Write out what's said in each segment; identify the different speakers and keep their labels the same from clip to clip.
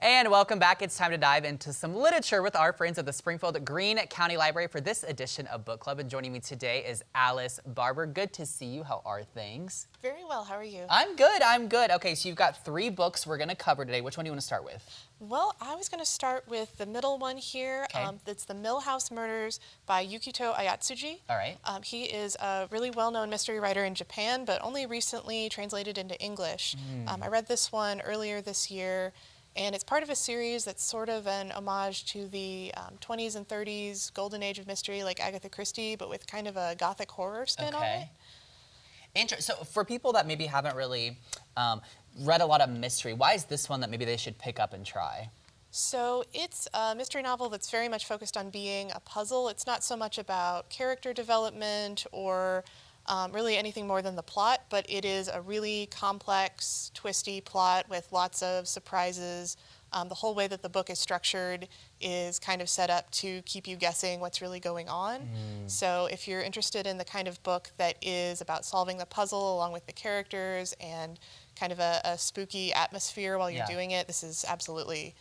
Speaker 1: And welcome back. It's time to dive into some literature with our friends at the Springfield Greene County Library for this edition of Book Club. And joining me today is Alice Barber. Good to see you. How are things?
Speaker 2: Very well. How are you?
Speaker 1: I'm good. I'm good. Okay, so you've got 3 books we're going to cover today. Which one do you want to start with?
Speaker 2: Well, I was going to start with the middle one here.
Speaker 1: Okay.
Speaker 2: It's The Millhouse Murders by Yukito Ayatsuji.
Speaker 1: All right.
Speaker 2: He is a really well-known mystery writer in Japan, but only recently translated into English. I read this one earlier this year, and it's part of a series that's sort of an homage to the 20s and 30s golden age of mystery like Agatha Christie, but with kind of a gothic horror spin on it.
Speaker 1: So for people that maybe haven't really read a lot of mystery, why is this one that maybe they should pick up and try?
Speaker 2: So it's a mystery novel that's very much focused on being a puzzle. It's not so much about character development or really anything more than the plot, but it is a really complex, twisty plot with lots of surprises. The whole way that the book is structured is kind of set up to keep you guessing what's really going on. So if you're interested in the kind of book that is about solving the puzzle along with the characters and kind of a spooky atmosphere while you're doing it, this is absolutely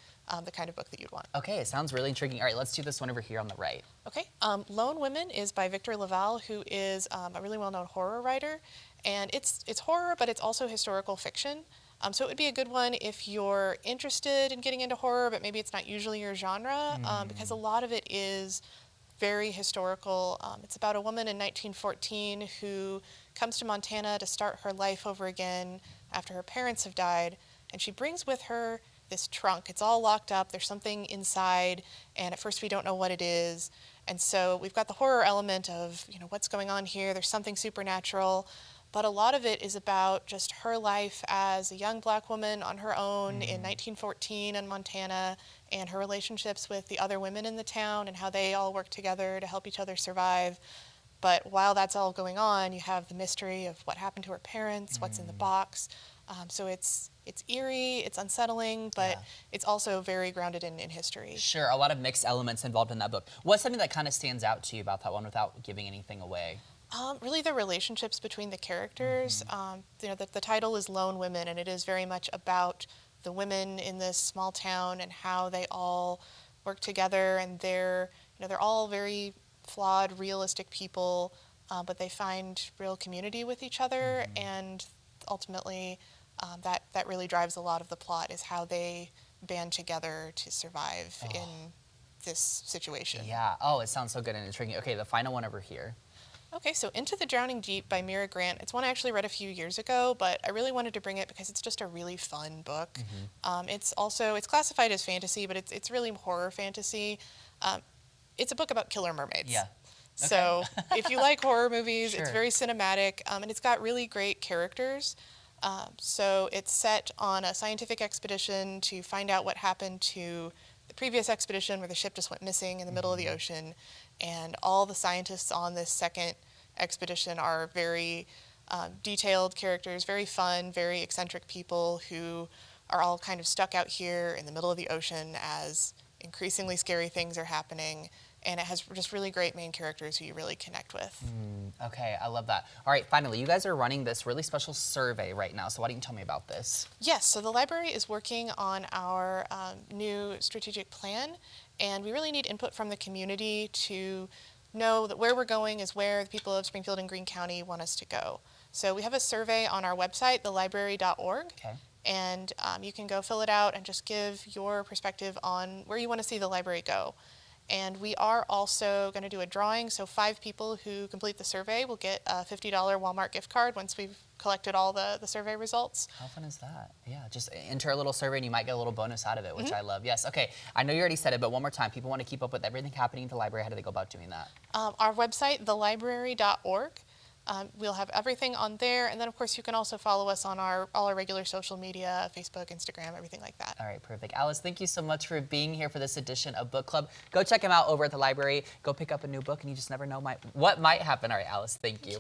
Speaker 2: the kind of book that you'd want.
Speaker 1: Okay, it sounds really intriguing. All right, let's do this one over here on the right.
Speaker 2: Okay, Lone Women is by Victor LaValle, who is a really well-known horror writer. And it's horror, but it's also historical fiction. So it would be a good one if you're interested in getting into horror, but maybe it's not usually your genre, because a lot of it is very historical. It's about a woman in 1914 who comes to Montana to start her life over again after her parents have died, and she brings with her this trunk. It's all locked up, there's something inside, and at first we don't know what it is. And so we've got the horror element of, you know, what's going on here, there's something supernatural, but a lot of it is about just her life as a young black woman on her own in 1914 in Montana, and her relationships with the other women in the town and how they all work together to help each other survive. But while that's all going on, you have the mystery of what happened to her parents, what's in the box. So it's eerie, it's unsettling, but it's also very grounded in history.
Speaker 1: Sure, a lot of mixed elements involved in that book. What's something that kind of stands out to you about that one without giving anything away?
Speaker 2: Really the relationships between the characters. You know, the title is Lone Women, and it is very much about the women in this small town and how they all work together, and they're all very flawed, realistic people, but they find real community with each other, and ultimately that really drives a lot of the plot, is how they band together to survive in this situation.
Speaker 1: Yeah, oh, it sounds so good and intriguing. Okay, the final one over here.
Speaker 2: Okay, so Into the Drowning Deep by Mira Grant. It's one I actually read a few years ago, but I really wanted to bring it because it's just a really fun book. It's classified as fantasy, but it's really horror fantasy. It's a book about killer mermaids.
Speaker 1: Yeah.
Speaker 2: So if you like horror movies, it's
Speaker 1: Sure.
Speaker 2: very cinematic, and it's got really great characters. So it's set on a scientific expedition to find out what happened to the previous expedition where the ship just went missing in the middle of the ocean. And all the scientists on this second expedition are very detailed characters, very fun, very eccentric people who are all kind of stuck out here in the middle of the ocean as increasingly scary things are happening. And it has just really great main characters who you really connect with.
Speaker 1: Okay, I love that. All right, finally, you guys are running this really special survey right now, so why don't you tell me about this?
Speaker 2: Yes, so the library is working on our new strategic plan, and we really need input from the community to know that where we're going is where the people of Springfield and Greene County want us to go. So we have a survey on our website, thelibrary.org.
Speaker 1: Okay.
Speaker 2: And you can go fill it out and just give your perspective on where you want to see the library go. And we are also going to do a drawing, so 5 people who complete the survey will get a $50 Walmart gift card once we've collected all the survey results.
Speaker 1: How fun is that? Yeah, just enter a little survey and you might get a little bonus out of it, which I love. Yes, okay, I know you already said it, but one more time, people want to keep up with everything happening at the library. How do they go about doing that?
Speaker 2: Our website, thelibrary.org. We'll have everything on there, and then of course you can also follow us on all our regular social media, Facebook, Instagram, everything like that.
Speaker 1: All right, perfect. Alice, thank you so much for being here for this edition of Book Club. Go check them out over at the library. Go pick up a new book, and you just never know what might happen. All right, Alice, thank you.